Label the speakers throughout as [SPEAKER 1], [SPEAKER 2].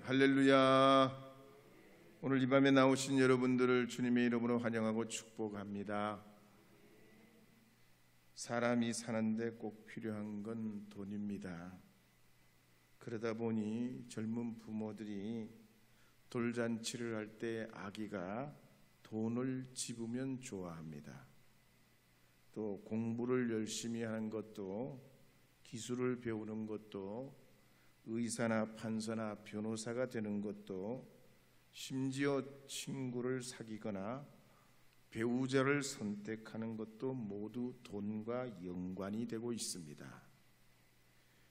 [SPEAKER 1] 할렐루야. 오늘 이 밤에 나오신 여러분들을 주님의 이름으로 환영하고 축복합니다. 사람이 사는데 꼭 필요한 건 돈입니다. 그러다 보니 젊은 부모들이 돌잔치를 할 때 아기가 돈을 집으면 좋아합니다. 또 공부를 열심히 하는 것도, 기술을 배우는 것도, 의사나 판사나 변호사가 되는 것도, 심지어 친구를 사귀거나 배우자를 선택하는 것도 모두 돈과 연관이 되고 있습니다.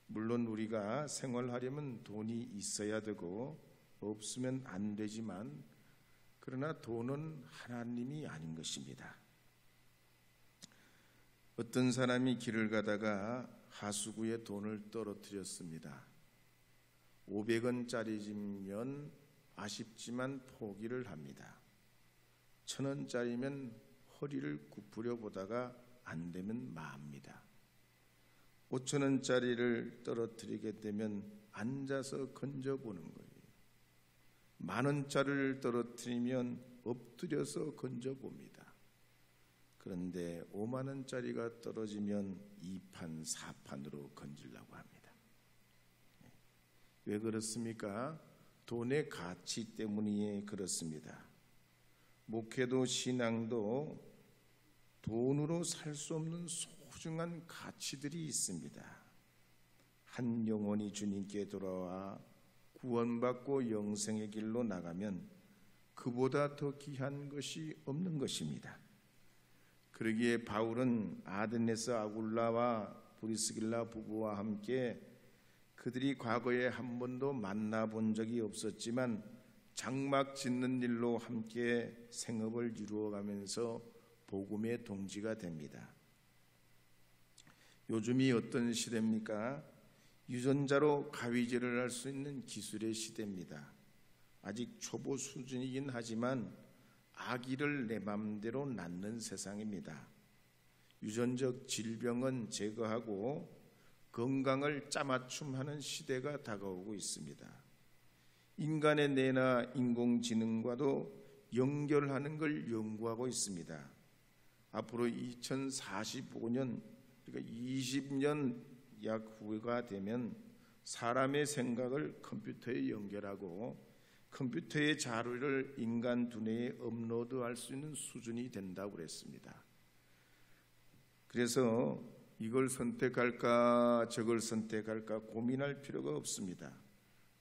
[SPEAKER 1] 물론 우리가 생활하려면 돈이 있어야 되고 없으면 안 되지만, 그러나 돈은 하나님이 아닌 것입니다. 어떤 사람이 길을 가다가 하수구에 돈을 떨어뜨렸습니다. 500원짜리면 아쉽지만 포기를 합니다. 1000원짜리면 허리를 굽으려 보다가 안 되면 맙니다. 5000원짜리를 떨어뜨리게 되면 앉아서 건져보는 거예요. 10,000원짜리를 떨어뜨리면 엎드려서 건져봅니다. 그런데 50,000원짜리가 떨어지면 2판, 4판으로 건지려고 합니다. 왜 그렇습니까? 돈의 가치 때문에 그렇습니다. 목회도 신앙도 돈으로 살 수 없는 소중한 가치들이 있습니다. 한 영혼이 주님께 돌아와 구원받고 영생의 길로 나가면 그보다 더 귀한 것이 없는 것입니다. 그러기에 바울은 아데네스 아굴라와 브리스길라 부부와 함께 그들이 과거에 한 번도 만나본 적이 없었지만 장막 짓는 일로 함께 생업을 이루어가면서 복음의 동지가 됩니다. 요즘이 어떤 시대입니까? 유전자로 가위질을 할 수 있는 기술의 시대입니다. 아직 초보 수준이긴 하지만 아기를 내 맘대로 낳는 세상입니다. 유전적 질병은 제거하고 건강을 짜맞춤하는 시대가 다가오고 있습니다. 인간의 뇌나 인공지능과도 연결하는 걸 연구하고 있습니다. 앞으로 2045년, 그러니까 20년 약 후가 되면 사람의 생각을 컴퓨터에 연결하고 컴퓨터의 자료를 인간 두뇌에 업로드할 수 있는 수준이 된다고 그랬습니다. 그래서 이걸 선택할까 저걸 선택할까 고민할 필요가 없습니다.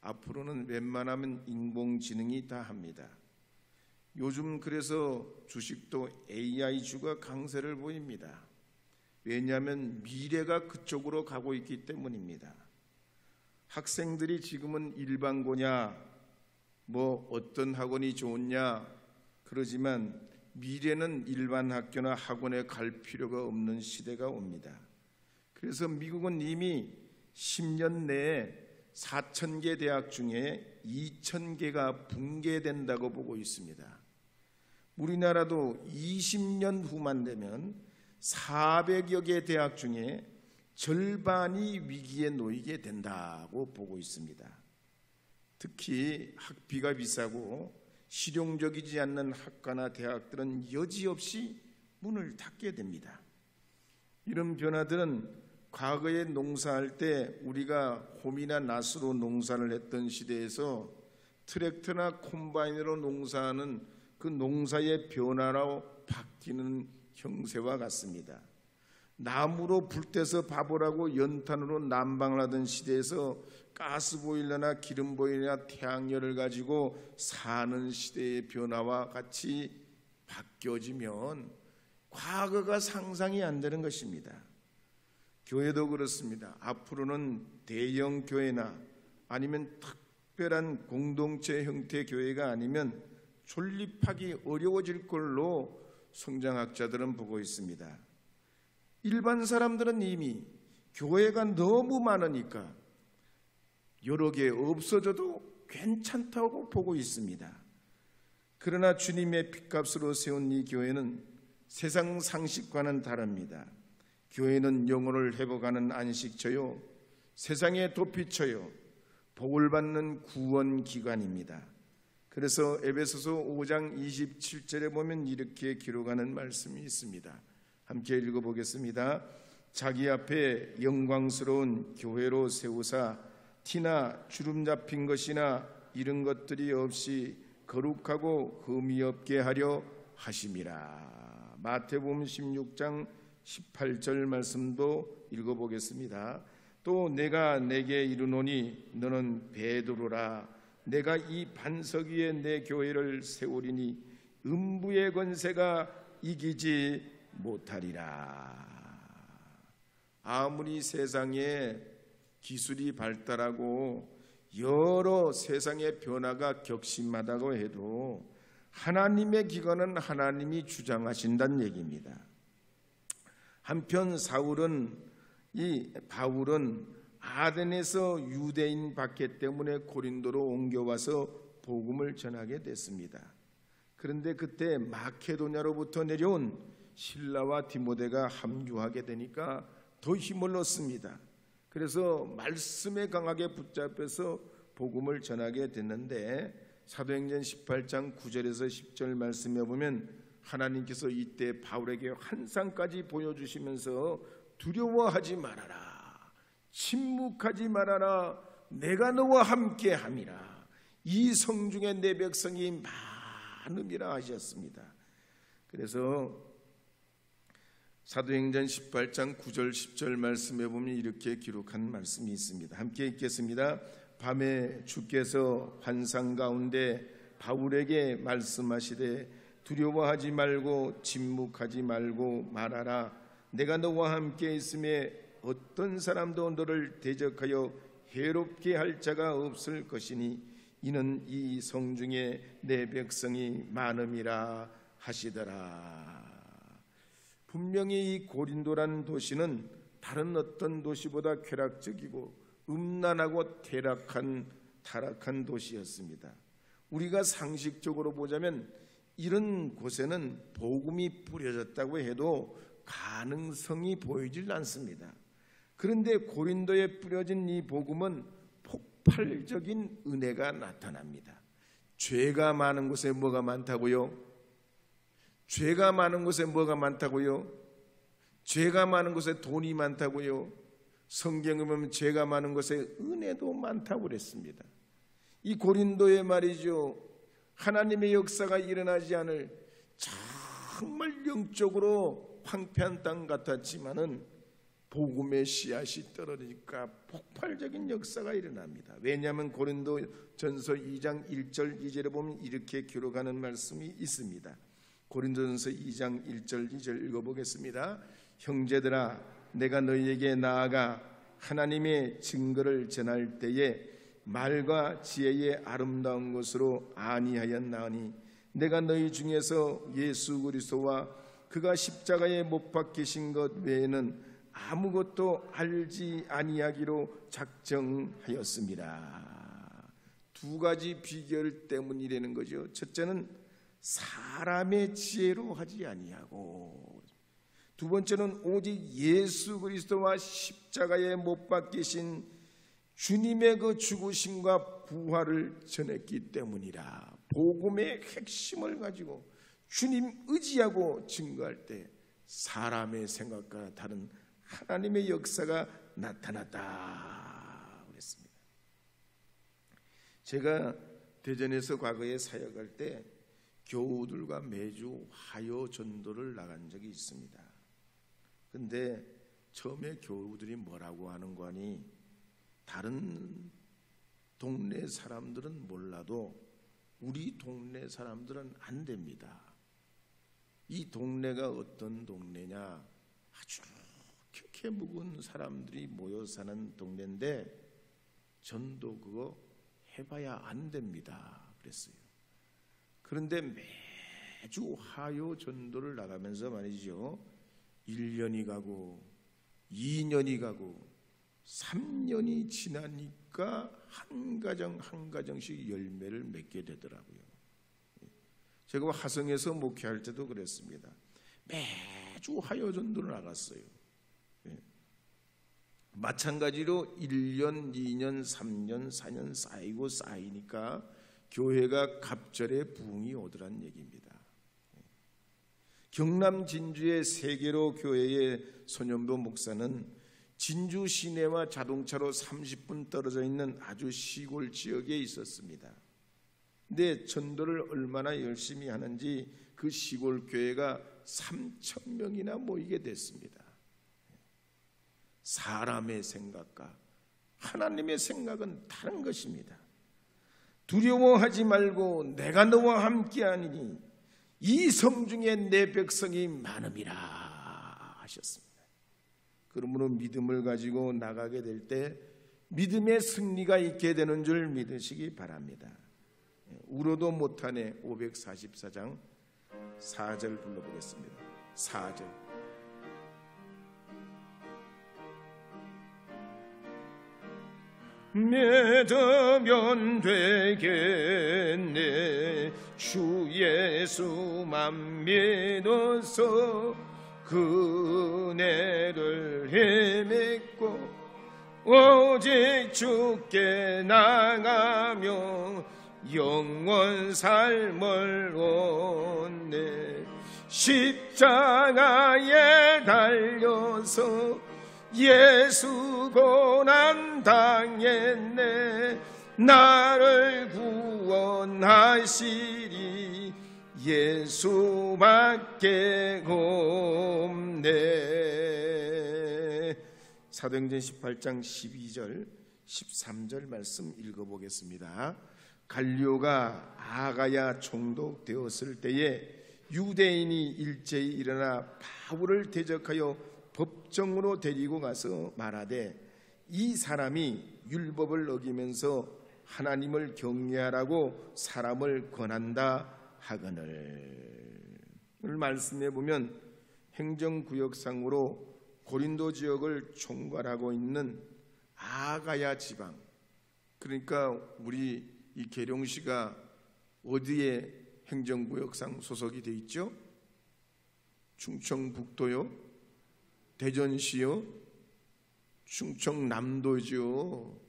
[SPEAKER 1] 앞으로는 웬만하면 인공지능이 다 합니다. 요즘 그래서 주식도 AI주가 강세를 보입니다. 왜냐하면 미래가 그쪽으로 가고 있기 때문입니다. 학생들이 지금은 일반고냐 어떤 학원이 좋냐 그러지만 미래는 일반 학교나 학원에 갈 필요가 없는 시대가 옵니다. 그래서 미국은 이미 10년 내에 4,000개 대학 중에 2,000개가 붕괴된다고 보고 있습니다. 우리나라도 20년 후만 되면 400여 개 대학 중에 절반이 위기에 놓이게 된다고 보고 있습니다. 특히 학비가 비싸고 실용적이지 않는 학과나 대학들은 여지없이 문을 닫게 됩니다. 이런 변화들은 과거에 농사할 때 우리가 홈이나 낫으로 농사를 했던 시대에서 트랙터나 콤바인으로 농사하는 그 농사의 변화로 바뀌는 형세와 같습니다. 나무로 불 떼서 밥을 하고 연탄으로 난방을 하던 시대에서 가스보일러나 기름보일러나 태양열을 가지고 사는 시대의 변화와 같이 바뀌어지면 과거가 상상이 안 되는 것입니다. 교회도 그렇습니다. 앞으로는 대형 교회나 아니면 특별한 공동체 형태의 교회가 아니면 존립하기 어려워질 걸로 성장학자들은 보고 있습니다. 일반 사람들은 이미 교회가 너무 많으니까 여러 개 없어져도 괜찮다고 보고 있습니다. 그러나 주님의 핏값으로 세운 이 교회는 세상 상식과는 다릅니다. 교회는 영혼을 회복하는 안식처요, 세상의 도피처요, 복을 받는 구원 기간입니다. 그래서 에베소서 5장 27절에 보면 이렇게 기록하는 말씀이 있습니다. 함께 읽어보겠습니다. 자기 앞에 영광스러운 교회로 세우사 티나 주름 잡힌 것이나 이런 것들이 없이 거룩하고 흠이 없게 하려 하심이라. 마태복음 16장 18절 말씀도 읽어보겠습니다. 또 내가 내게 이르노니 너는 베드로라. 내가 이 반석 위에 내 교회를 세우리니 음부의 권세가 이기지 못하리라. 아무리 세상에 기술이 발달하고 여러 세상의 변화가 격심하다고 해도 하나님의 기관은 하나님이 주장하신다는 얘기입니다. 한편 바울은 아덴에서 유대인 박해 때문에 고린도로 옮겨와서 복음을 전하게 됐습니다. 그런데 그때 마케도냐로부터 내려온 실라와 디모데가 합류하게 되니까 더 힘을 얻습니다. 그래서 말씀에 강하게 붙잡혀서 복음을 전하게 됐는데 사도행전 18장 9절에서 10절 말씀에 보면 하나님께서 이때 바울에게 환상까지 보여주시면서 두려워하지 말아라, 침묵하지 말아라, 내가 너와 함께 함이라, 이 성중에 내 백성이 많음이라 하셨습니다. 그래서 사도행전 18장 9절 10절 말씀에 보면 이렇게 기록한 말씀이 있습니다. 함께 읽겠습니다. 밤에 주께서 환상 가운데 바울에게 말씀하시되 두려워하지 말고 침묵하지 말고 말하라. 내가 너와 함께 있음에 어떤 사람도 너를 대적하여 해롭게 할 자가 없을 것이니 이는 이 성중에 내 백성이 많음이라 하시더라. 분명히 이 고린도라는 도시는 다른 어떤 도시보다 쾌락적이고 음란하고 타락한 도시였습니다. 우리가 상식적으로 보자면 이런 곳에는 복음이 뿌려졌다고 해도 가능성이 보이질 않습니다. 그런데 고린도에 뿌려진 이 복음은 폭발적인 은혜가 나타납니다. 죄가 많은 곳에 뭐가 많다고요? 죄가 많은 곳에 뭐가 많다고요? 죄가 많은 곳에 돈이 많다고요? 성경에 보면 죄가 많은 곳에 은혜도 많다고 그랬습니다. 이 고린도에 말이죠, 하나님의 역사가 일어나지 않을 정말 영적으로 황폐한 땅 같았지만은 복음의 씨앗이 떨어지니까 폭발적인 역사가 일어납니다. 왜냐하면 고린도전서 2장 1절 2절에 보면 이렇게 기록하는 말씀이 있습니다. 고린도전서 2장 1절 2절 읽어보겠습니다. 형제들아, 내가 너희에게 나아가 하나님의 증거를 전할 때에 말과 지혜의 아름다운 것으로 아니하였나니 내가 너희 중에서 예수 그리스도와 그가 십자가에 못 박히신 것 외에는 아무것도 알지 아니하기로 작정하였습니다. 두 가지 비결 때문이라는 거죠. 첫째는 사람의 지혜로 하지 아니하고, 두 번째는 오직 예수 그리스도와 십자가에 못 박히신 주님의 그 죽으심과 부활을 전했기 때문이라. 복음의 핵심을 가지고 주님 의지하고 증거할 때 사람의 생각과 다른 하나님의 역사가 나타났다 그랬습니다. 제가 대전에서 과거에 사역할 때 교우들과 매주 화요 전도를 나간 적이 있습니다. 근데 처음에 교우들이 뭐라고 하는 거니, 다른 동네 사람들은 몰라도 우리 동네 사람들은 안 됩니다. 이 동네가 어떤 동네냐, 아주 켜켜 묵은 사람들이 모여 사는 동네인데 전도 그거 해봐야 안 됩니다 그랬어요. 그런데 매주 화요 전도를 나가면서 말이죠, 1년이 가고 2년이 가고 3년이 지나니까 한 가정 한 가정씩 열매를 맺게 되더라고요. 제가 화성에서 목회할 때도 그랬습니다. 매주 화요 전도를 나갔어요. 마찬가지로 1년, 2년, 3년, 4년 쌓이니까 교회가 갑절에 부흥이 오더란 얘기입니다. 경남 진주의 세계로 교회의 손현보 목사는 진주 시내와 자동차로 30분 떨어져 있는 아주 시골 지역에 있었습니다. 근데 전도를 얼마나 열심히 하는지 그 시골 교회가 3,000명이나 모이게 됐습니다. 사람의 생각과 하나님의 생각은 다른 것입니다. 두려워하지 말고 내가 너와 함께하니니 이 성중에 내 백성이 많음이라 하셨습니다. 그러므로 믿음을 가지고 나가게 될 때 믿음의 승리가 있게 되는 줄 믿으시기 바랍니다. 울어도 못하네 544장 4절 불러보겠습니다. 4절. 믿으면 되겠네. 주 예수만 믿어서 그 은혜를 힘입고 오직 주께 나가며 영원 삶을 얻네. 십자가에 달려서 예수 고난 당했네. 나를 구원하시리 예수밖에 없네. 사도행전 18장 12절 13절 말씀 읽어보겠습니다. 갈리오가 아가야 총독되었을 때에 유대인이 일제히 일어나 바울을 대적하여 법정으로 데리고 가서 말하되 이 사람이 율법을 어기면서 하나님을 경외하라고 사람을 권한다 하거늘. 오늘 말씀해 보면 행정구역상으로 고린도 지역을 총괄하고 있는 아가야 지방, 그러니까 우리 이 계룡시가 어디에 행정구역상 소속이 돼 있죠? 충청북도요? 대전시요? 충청남도죠.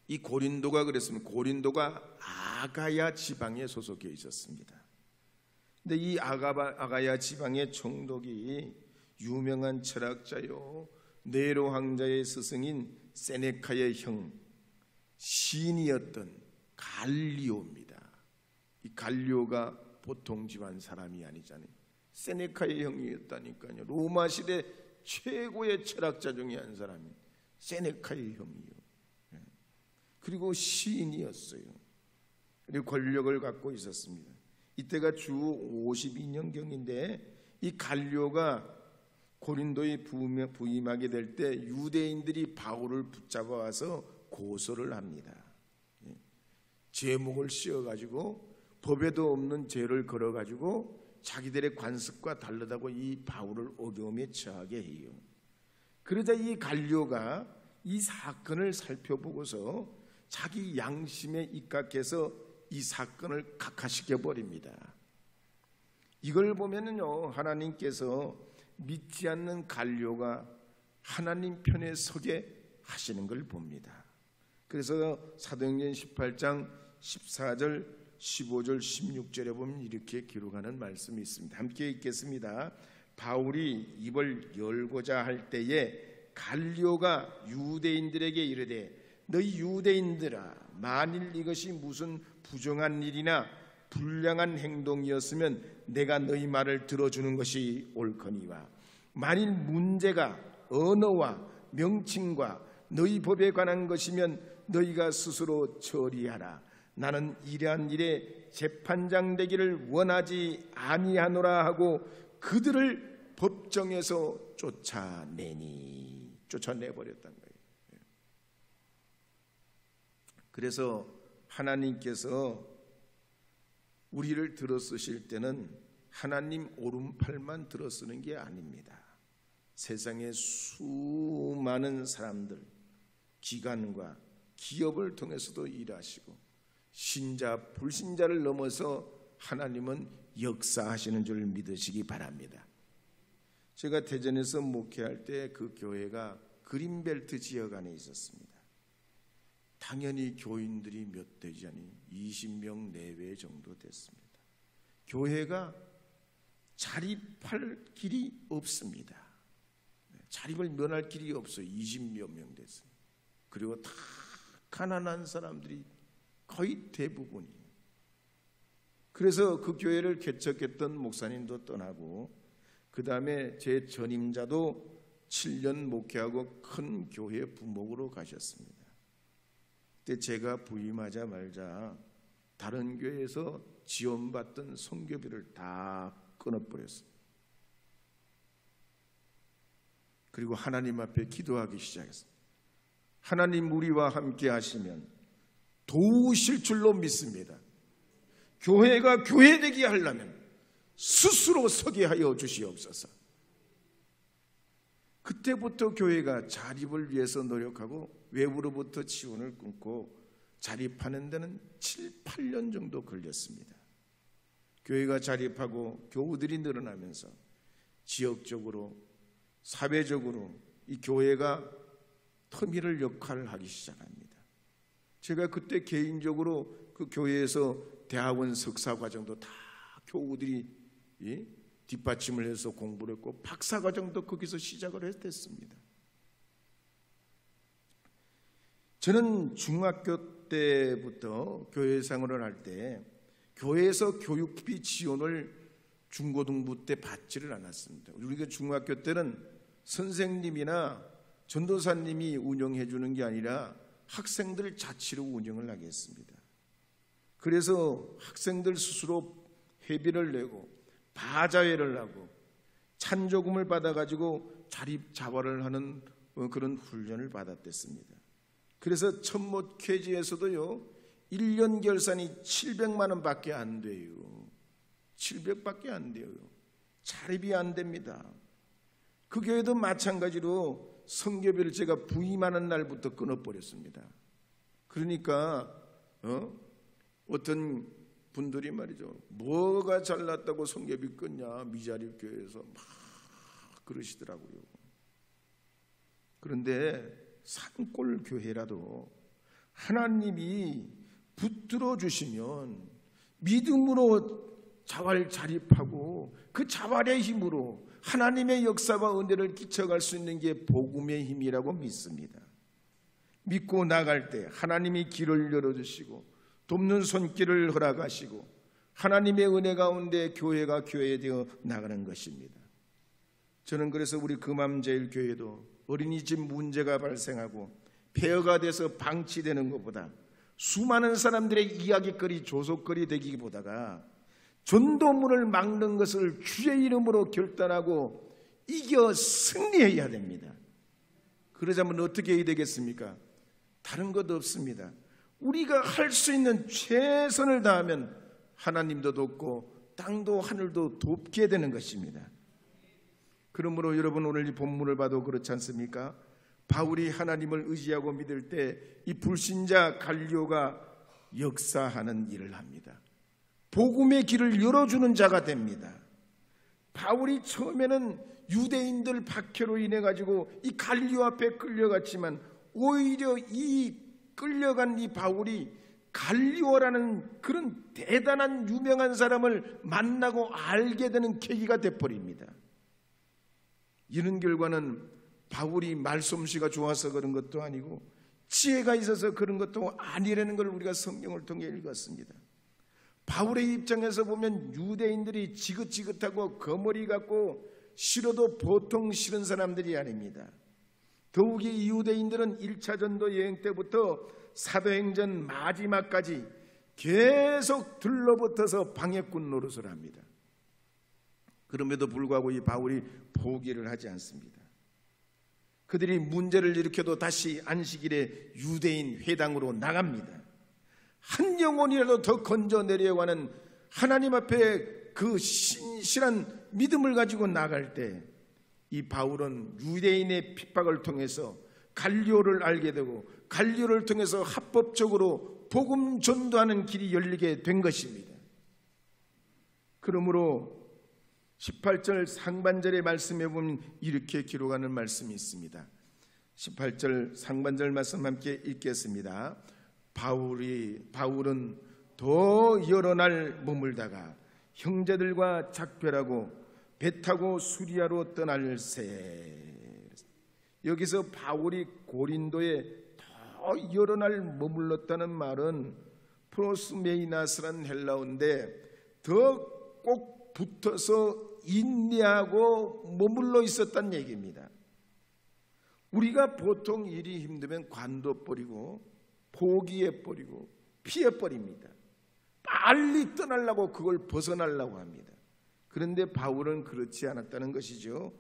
[SPEAKER 1] 이 고린도가 그랬으면 고린도가 아가야 지방에 소속해 있었습니다. 근데 이 아가야 지방의 총독이 유명한 철학자요 네로 황자의 스승인 세네카의 형 시인이었던 갈리오입니다. 이 갈리오가 보통 집안 사람이 아니잖아요. 세네카의 형이었다니까요. 로마 시대 최고의 철학자 중에 한 사람이 세네카의 형이요. 그리고 시인이었어요. 그리고 권력을 갖고 있었습니다. 이때가 주 52년경인데 이 갈리오가 고린도에 부임하게 될 때 유대인들이 바울을 붙잡아 와서 고소를 합니다. 제목을 씌워가지고 법에도 없는 죄를 걸어가지고 자기들의 관습과 다르다고 이 바울을 어려움에 처하게 해요. 그러자 이 갈리오가 이 사건을 살펴보고서 자기 양심에 입각해서 이 사건을 각하시켜 버립니다. 이걸 보면은요, 하나님께서 믿지 않는 갈리오가 하나님 편에 서게 하시는 걸 봅니다. 그래서 사도행전 18장 14절 15절 16절에 보면 이렇게 기록하는 말씀이 있습니다. 함께 읽겠습니다. 바울이 입을 열고자 할 때에 갈리오가 유대인들에게 이르되 너희 유대인들아, 만일 이것이 무슨 부정한 일이나 불량한 행동이었으면 내가 너희 말을 들어주는 것이 옳거니와 만일 문제가 언어와 명칭과 너희 법에 관한 것이면 너희가 스스로 처리하라. 나는 이러한 일에 재판장 되기를 원하지 아니하노라 하고 그들을 법정에서 쫓아내버렸단 거예요. 그래서 하나님께서 우리를 들어쓰실 때는 하나님 오른팔만 들어쓰는 게 아닙니다. 세상의 수많은 사람들, 기관과 기업을 통해서도 일하시고 신자, 불신자를 넘어서 하나님은 역사하시는 줄 믿으시기 바랍니다. 제가 대전에서 목회할 때 그 교회가 그린벨트 지역 안에 있었습니다. 당연히 교인들이 몇 되지 않니 20명 내외 정도 됐습니다. 교회가 자립할 길이 없습니다. 자립을 면할 길이 없어요. 20몇 명 됐어요. 그리고 다 가난한 사람들이 거의 대부분이에요. 그래서 그 교회를 개척했던 목사님도 떠나고 그 다음에 제 전임자도 7년 목회하고 큰 교회 부목으로 가셨습니다. 그때 제가 부임하자마자 다른 교회에서 지원받던 선교비를 다 끊어버렸어요. 그리고 하나님 앞에 기도하기 시작했어요. 하나님 우리와 함께 하시면 도우실 줄로 믿습니다. 교회가 교회되게 하려면 스스로 서게 하여 주시옵소서. 그때부터 교회가 자립을 위해서 노력하고 외부로부터 지원을 끊고 자립하는 데는 7, 8년 정도 걸렸습니다. 교회가 자립하고 교우들이 늘어나면서 지역적으로 사회적으로 이 교회가 터미널 역할을 하기 시작합니다. 제가 그때 개인적으로 그 교회에서 대학원 석사 과정도 다 교우들이 뒷받침을 해서 공부를 했고 박사 과정도 거기서 시작을 했습니다. 저는 중학교 때부터 교회 생활을 할 때 교회에서 교육비 지원을 중고등부 때 받지를 않았습니다. 우리가 중학교 때는 선생님이나 전도사님이 운영해 주는 게 아니라 학생들 자치로 운영을 하게 했습니다. 그래서 학생들 스스로 회비를 내고 바자회를 하고 찬조금을 받아가지고 자립자활을 하는 그런 훈련을 받았댔습니다. 그래서 천못회지에서도요 1년 결산이 700만 원밖에 안 돼요. 700밖에 안 돼요. 자립이 안 됩니다. 그 교회도 마찬가지로 선교비를 제가 부임하는 날부터 끊어버렸습니다. 그러니까 어떤 분들이 말이죠, 뭐가 잘났다고 선교비 끊냐, 미자립 교회에서 막 그러시더라고요. 그런데 산골 교회라도 하나님이 붙들어 주시면 믿음으로 자립하고 그 자활의 힘으로 하나님의 역사와 은혜를 끼쳐갈 수 있는 게 복음의 힘이라고 믿습니다. 믿고 나갈 때 하나님이 길을 열어주시고 돕는 손길을 허락하시고 하나님의 은혜 가운데 교회가 교회되어 나가는 것입니다. 저는 그래서 우리 금암제일교회도 어린이집 문제가 발생하고 폐허가 돼서 방치되는 것보다 수많은 사람들의 이야기거리, 조속거리 되기보다가 전도문을 막는 것을 주의 이름으로 결단하고 이겨 승리해야 됩니다. 그러자면 어떻게 해야 되겠습니까? 다른 것 없습니다. 우리가 할 수 있는 최선을 다하면 하나님도 돕고 땅도 하늘도 돕게 되는 것입니다. 그러므로 여러분 오늘 이 본문을 봐도 그렇지 않습니까? 바울이 하나님을 의지하고 믿을 때 이 불신자 갈리오가 역사하는 일을 합니다. 복음의 길을 열어주는 자가 됩니다. 바울이 처음에는 유대인들 박해로 인해 가지고 이 갈리오 앞에 끌려갔지만 오히려 이 끌려간 이 바울이 갈리오라는 그런 대단한 유명한 사람을 만나고 알게 되는 계기가 되어버립니다. 이런 결과는 바울이 말솜씨가 좋아서 그런 것도 아니고 지혜가 있어서 그런 것도 아니라는 걸 우리가 성경을 통해 읽었습니다. 바울의 입장에서 보면 유대인들이 지긋지긋하고 거머리 같고 싫어도 보통 싫은 사람들이 아닙니다. 더욱이 이 유대인들은 1차 전도 여행 때부터 사도행전 마지막까지 계속 들러붙어서 방해꾼 노릇을 합니다. 그럼에도 불구하고 이 바울이 포기를 하지 않습니다. 그들이 문제를 일으켜도 다시 안식일에 유대인 회당으로 나갑니다. 한 영혼이라도 더 건져내려고 하는 하나님 앞에 그 신실한 믿음을 가지고 나갈 때 이 바울은 유대인의 핍박을 통해서 갈리오를 알게 되고 갈리오를 통해서 합법적으로 복음 전도하는 길이 열리게 된 것입니다. 그러므로 18절 상반절의 말씀에 보면 이렇게 기록하는 말씀이 있습니다. 18절 상반절 말씀 함께 읽겠습니다. 바울은 더 여러 날 머물다가 형제들과 작별하고 배 타고 수리아로 떠날새. 여기서 바울이 고린도에 더 여러 날 머물렀다는 말은 프로스메이나스라는 헬라어인데 더 꼭 붙어서 인내하고 머물러 있었다는 얘기입니다. 우리가 보통 일이 힘들면 관둬버리고 포기해버리고 피해버립니다. 빨리 떠나려고 그걸 벗어나려고 합니다. 그런데 바울은 그렇지 않았다는 것이죠.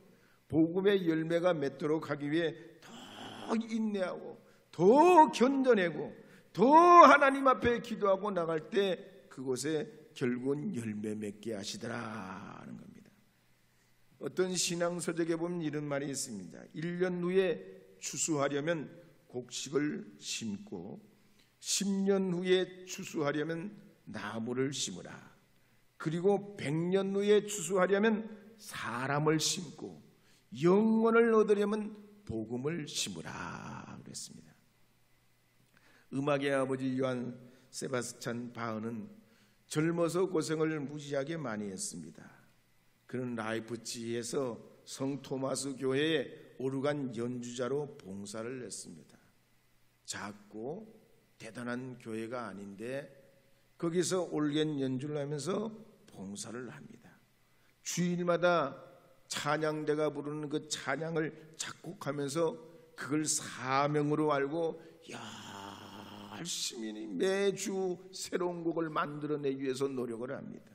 [SPEAKER 1] 복음의 열매가 맺도록 하기 위해 더 인내하고 더 견뎌내고 더 하나님 앞에 기도하고 나갈 때 그곳에 결국은 열매 맺게 하시더라 하는 겁니다. 어떤 신앙서적에 보면 이런 말이 있습니다. 1년 후에 추수하려면 곡식을 심고 10년 후에 추수하려면 나무를 심으라. 그리고 100년 후에 추수하려면 사람을 심고 영혼을 얻으려면 복음을 심으라 그랬습니다. 음악의 아버지 요한 세바스찬 바흐는 젊어서 고생을 무지하게 많이 했습니다. 그는 라이프치히에서 성 토마스 교회에 오르간 연주자로 봉사를 했습니다. 작고 대단한 교회가 아닌데 거기서 올겐 연주를 하면서 봉사를 합니다. 주일마다 찬양대가 부르는 그 찬양을 작곡하면서 그걸 사명으로 알고 열심히 매주 새로운 곡을 만들어내기 위해서 노력을 합니다.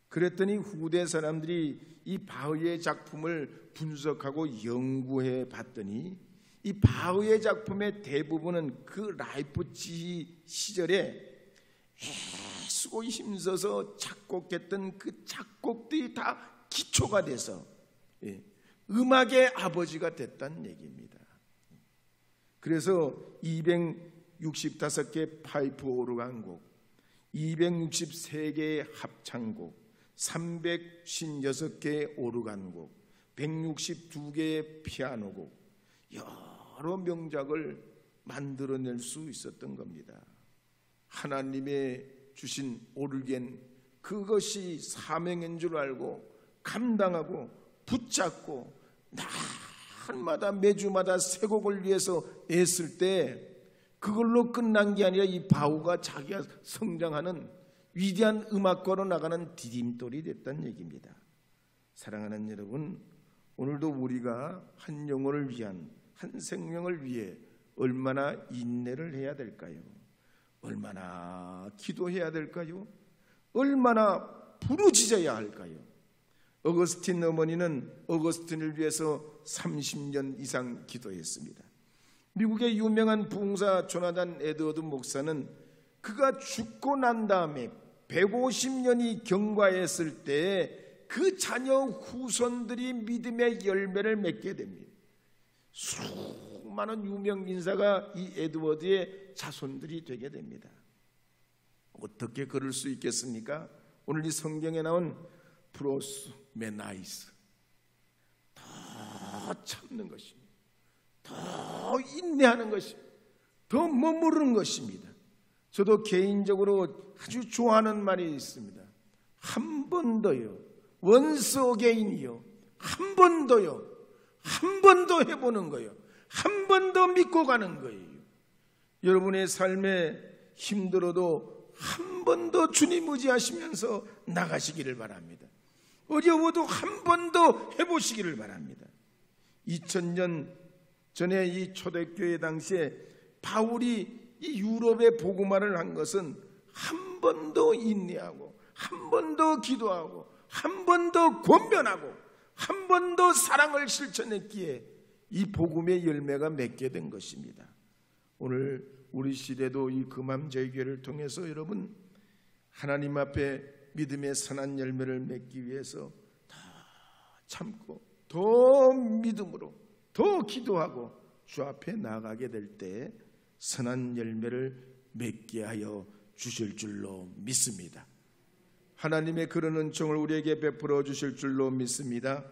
[SPEAKER 1] 그랬더니 후대 사람들이 이 바흐의 작품을 분석하고 연구해 봤더니 이 바흐의 작품의 대부분은 그 라이프치히 시절에 애쓰고 힘써서 작곡했던 그 작곡들이 다 기초가 돼서 음악의 아버지가 됐다는 얘기입니다. 그래서 265개 파이프 오르간곡, 263개의 합창곡, 356개의 오르간곡, 162개의 피아노곡, 여러 명작을 만들어낼 수 있었던 겁니다. 하나님의 주신 오르겐, 그것이 사명인 줄 알고 감당하고 붙잡고 날마다 매주마다 새 곡을 위해서 애쓸 때 그걸로 끝난 게 아니라 이 바흐가 자기가 성장하는 위대한 음악가로 나가는 디딤돌이 됐다는 얘기입니다. 사랑하는 여러분, 오늘도 우리가 한 영혼을 위한, 한 생명을 위해 얼마나 인내를 해야 될까요? 얼마나 기도해야 될까요? 얼마나 부르짖어야 할까요? 어거스틴 어머니는 어거스틴을 위해서 30년 이상 기도했습니다. 미국의 유명한 부흥사 조나단 에드워드 목사는 그가 죽고 난 다음에 150년이 경과했을 때 그 자녀 후손들이 믿음의 열매를 맺게 됩니다. 수많은 유명 인사가 이 에드워드의 자손들이 되게 됩니다. 어떻게 그럴 수 있겠습니까? 오늘 이 성경에 나온 프로스메나이스, 더 참는 것입니다. 더 인내하는 것입니다. 더 머무르는 것입니다. 저도 개인적으로 아주 좋아하는 말이 있습니다. 한 번 더요. 원스 어게인이요. 한 번 더요. 한 번 더 해보는 거예요. 한 번 더 믿고 가는 거예요. 여러분의 삶에 힘들어도 한 번 더 주님 의지하시면서 나가시기를 바랍니다. 어려워도 한 번 더 해보시기를 바랍니다. 2000년 전에 이 초대교회 당시에 바울이 이 유럽에 복음화를 한 것은 한 번 더 인내하고 한 번 더 기도하고 한 번 더 권면하고 한 번 더 사랑을 실천했기에 이 복음의 열매가 맺게 된 것입니다. 오늘 우리 시대도 이 금암저희교회를 통해서 여러분 하나님 앞에 믿음의 선한 열매를 맺기 위해서 더 참고 더 믿음으로 더 기도하고 주 앞에 나가게 될 때 선한 열매를 맺게 하여 주실 줄로 믿습니다. 하나님의 그런 은총을 우리에게 베풀어 주실 줄로 믿습니다.